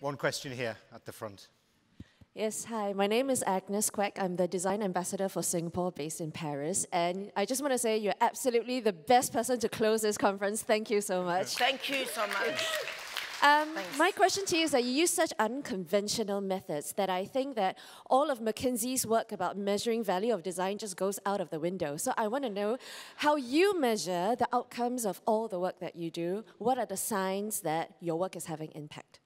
One question here at the front. Yes, hi. My name is Agnes Quek. I'm the design ambassador for Singapore based in Paris. And I just want to say you're absolutely the best person to close this conference. Thank you so much. Thank you so much. My question to you is that you use such unconventional methods that I think that all of McKinsey's work about measuring value of design just goes out of the window. So I want to know how you measure the outcomes of all the work that you do. What are the signs that your work is having impact?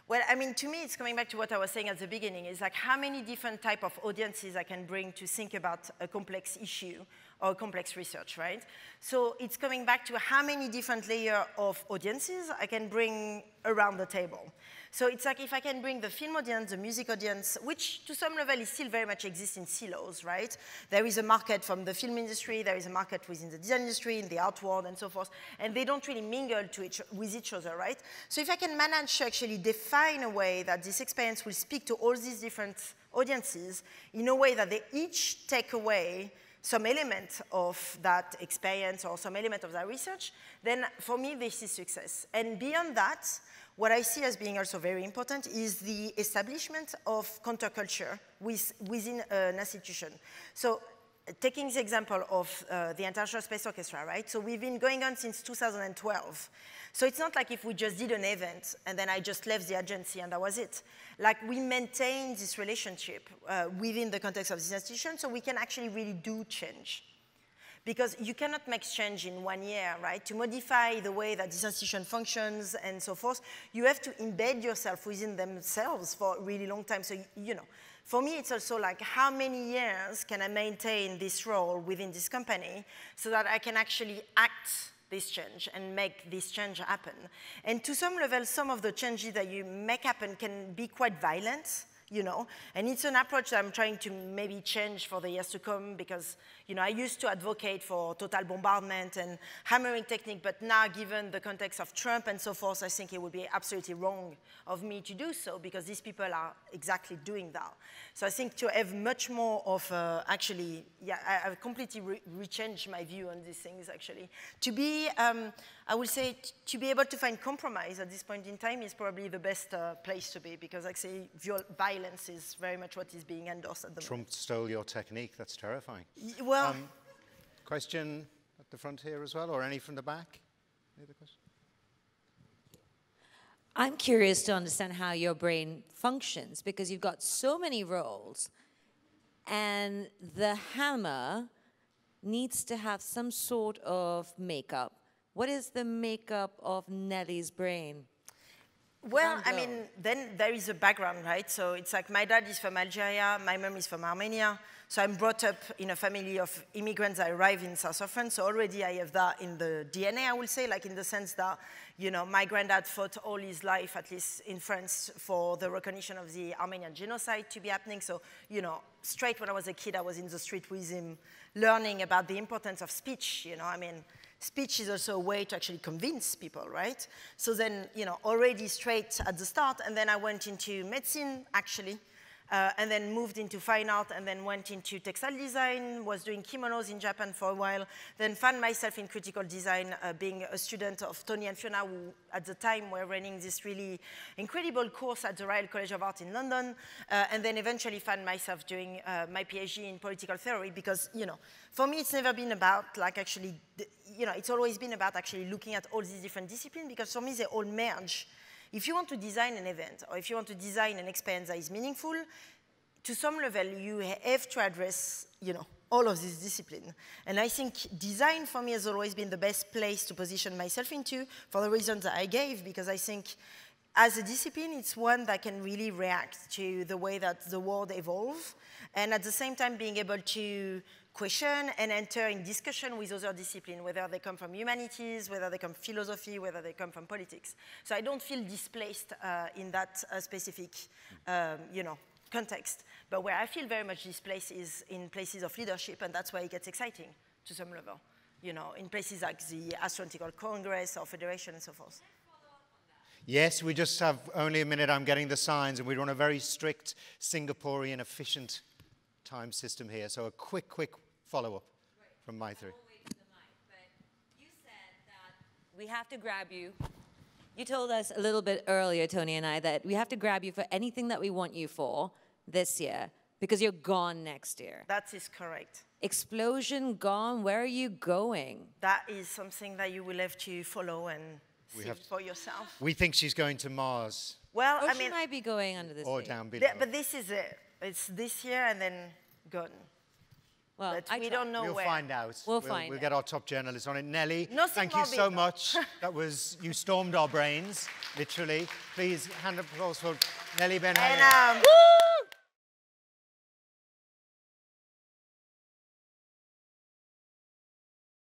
Well, I mean, to me, it's coming back to what I was saying at the beginning. It's like how many different type of audiences I can bring to think about a complex issue or complex research, right? So it's coming back to how many different layers of audiences I can bring around the table. So it's like if I can bring the film audience, the music audience, which to some level is still very much exists in silos, right? There is a market from the film industry, there is a market within the design industry, in the art world, and so forth, and they don't really mingle with each other, right? So if I can manage to actually define a way that this experience will speak to all these different audiences in a way that they each take away some element of that experience or some element of that research, then for me, this is success. And beyond that, what I see as being also very important is the establishment of counterculture within an institution. So taking the example of the International Space Orchestra, right? So we've been going on since 2012. So it's not like if we just did an event and then I just left the agency and that was it. Like we maintain this relationship within the context of this institution so we can actually really do change. Because you cannot make change in 1 year, right? To modify the way that this institution functions and so forth, you have to embed yourself within themselves for a really long time. So, you know, for me, it's also like how many years can I maintain this role within this company so that I can actually act this change and make this change happen. And to some level, some of the changes that you make happen can be quite violent, you know, and it's an approach that I'm trying to maybe change for the years to come because, you know, I used to advocate for total bombardment and hammering technique, but now given the context of Trump and so forth, I think it would be absolutely wrong of me to do so because these people are exactly doing that. So I think to have much more of actually, yeah, I've completely rechanged my view on these things actually. To be, I would say, to be able to find compromise at this point in time is probably the best place to be because actually violence is very much what is being endorsed at the moment. Trump stole your technique, that's terrifying. Well, question at the front here as well, or any from the back? Any other questions? I'm curious to understand how your brain functions because you've got so many roles and the hammer needs to have some sort of makeup. What is the makeup of Nelly's brain? Well, I mean, then there is a background, right? So it's like my dad is from Algeria, my mom is from Armenia. So I'm brought up in a family of immigrants that arrived in south of France. So already I have that in the DNA, I will say, like in the sense that, you know, my granddad fought all his life, at least in France, for the recognition of the Armenian genocide to be happening. So, you know, straight when I was a kid, I was in the street with him, learning about the importance of speech, you know, I mean, speech is also a way to actually convince people, right? So then, you know, already straight at the start, and then I went into medicine, actually, and then moved into fine art, and then went into textile design, was doing kimonos in Japan for a while, then found myself in critical design, being a student of Tony and Fiona, who at the time were running this really incredible course at the Royal College of Art in London, and then eventually found myself doing my PhD in political theory, because, you know, for me, it's never been about, like, actually, you know, it's always been about actually looking at all these different disciplines, because for me, they all merge. If you want to design an event, or if you want to design an experience that is meaningful, to some level, you have to address, you know, all of these disciplines. And I think design, for me, has always been the best place to position myself into, for the reasons that I gave, because I think as a discipline, it's one that can really react to the way that the world evolves, and at the same time, being able to question and enter in discussion with other disciplines, whether they come from humanities, whether they come from philosophy, whether they come from politics. So I don't feel displaced in that specific, you know, context. But where I feel very much displaced is in places of leadership, and that's why it gets exciting to some level. You know, in places like the Astronautical Congress or Federation and so forth. Yes, we just have only a minute. I'm getting the signs, and we run a very strict Singaporean efficient time system here. So a quick follow-up from my three. You said that we have to grab you You told us a little bit earlier, Tony and I, that we have to grab you for anything that we want you for this year because you're gone next year. That is correct. Explosion gone, where are you going? That is something that you will have to follow and see for yourself. We think she's going to Mars. Well, Or I she mean, might be going under this Or thing. down below. but this is it. It's this year and then gone. Well, But we don't know We'll where. find out. We'll find We'll out. get our top journalists on it. Nelly, Nothing thank you so morbid, much. You stormed our brains, literally. Please, hand of applause for Nelly Ben Hayoun. And,